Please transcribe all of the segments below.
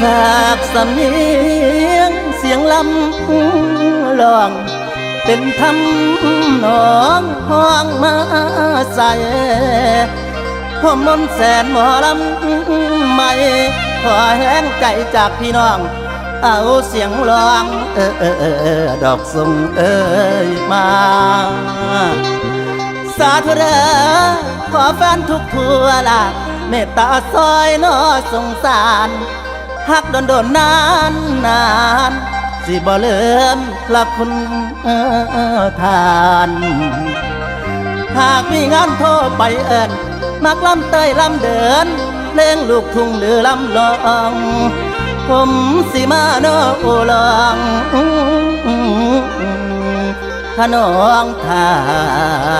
ฝากสำเนียงเสียงลำลองเป็นทำนองห้องมาใส่หอมมนแสนหมอลำใหม่ขอแห้งใจจากพี่น้องเอาเสียงร้องดอกส่งมาสาธุเด้อขอแฟนทุกทั่วละเมตตาซอยน้อสงสารหักโดนนานสิบ่ลืมพระคุณทานหากมีงานโทรไปเอิ้นมักลำเตยลำเดินเพลงลูกทุ่งหรือลำลองผมสิมาโนโอลองขนองทา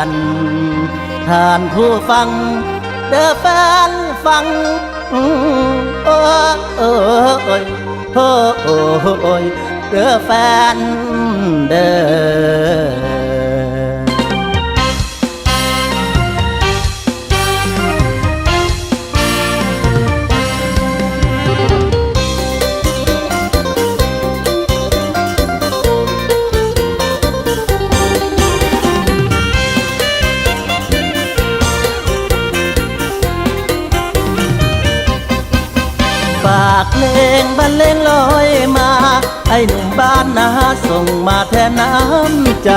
นผู้ฟังเด้อแฟนฟังโอ้ยเด้อแฟนเด้อฝากเพลงบรรเลงลอยมาไอ้หนุ่มบ้านนาส่งมาแทนน้ำใจ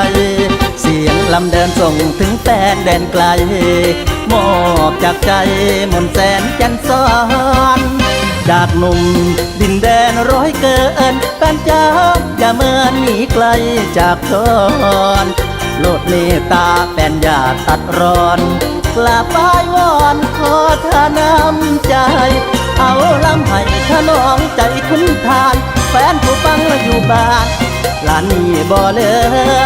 เสียงลำเดินส่งถึงแฟนแดนไกลมอบจากใจมนแสนแก่นซ้อนจากหนุ่มดินแดนร้อยเกินแฟนจ้าอย่าเมินหนีไกลจากทอนโลดเมตตาแฟนอย่าตัดร้อนกลาบป้ายวอนขอเธอน้ำใจเอาลำให้ขนองใจคุณทานแฟนผู้ฟังอยู่บ้านลานนี้บ่เลิ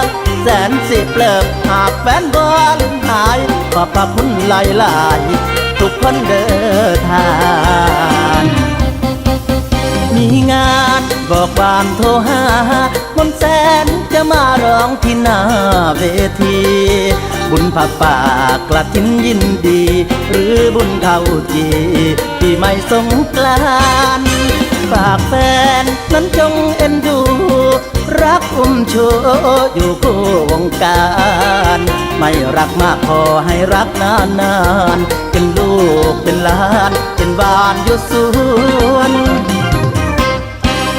กแสนสิเปลิบหากแฟนบ่ลืมหายขอบพระคุณหลายๆทุกคนเดินทางมีงานบอกบ้านโทรหามนแสนจะมาร้องที่หน้าเวทีบุญผักป่ากระถินยินดีหรือบุญเข้าจีที่ไม่สงกรานต์ฝากแฟนนั้นจงเอ็นดูรักอุ้มชูอยู่คู่วงการไม่รักมากพอให้รักนานๆเป็นลูกเป็นหลานเป็นบ้านอยู่สวน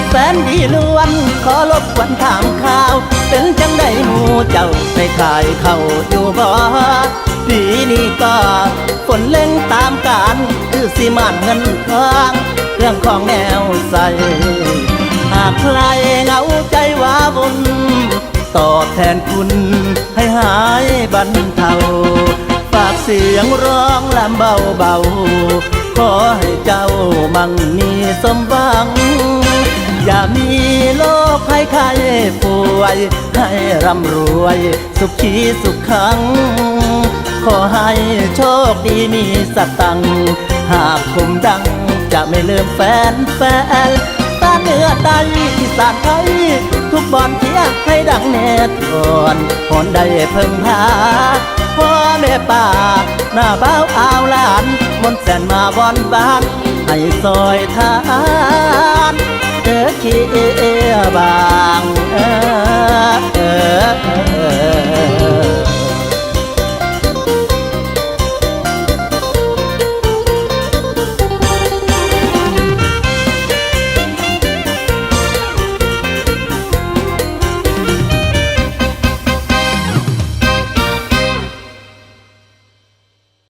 แฟนดีล้วนขอรบกวนถามข่าวเป็นจังได้หมู่เจ้าได้ขายเข้าอยู่บ่ปีนี้ก็ฝนเล่งตามการคือสิมันเงินทองเรื่องของแนวใสหากใครเหงาใจว้าวุ่นตอบแทนคุณให้หายบรรเทาฝากเสียงร้องลำเบาๆขอให้เจ้ามั่งมีสมหวังอย่ามีโรคภัยไข้ป่วยให้ร่ำรวยสุขีสุขขังขอให้โชคดีมีสตังค์หากคมดังจะไม่ลืมแฟนตาเนื้อใดที่สานไทยทุกบอนเทียให้ดังแน่ทอนหอนได้เพิ่งหาพ่อแม่ป่าหน้าเบ้าอาวหลานมนแสนมาวอนบ้านให้ซอยทา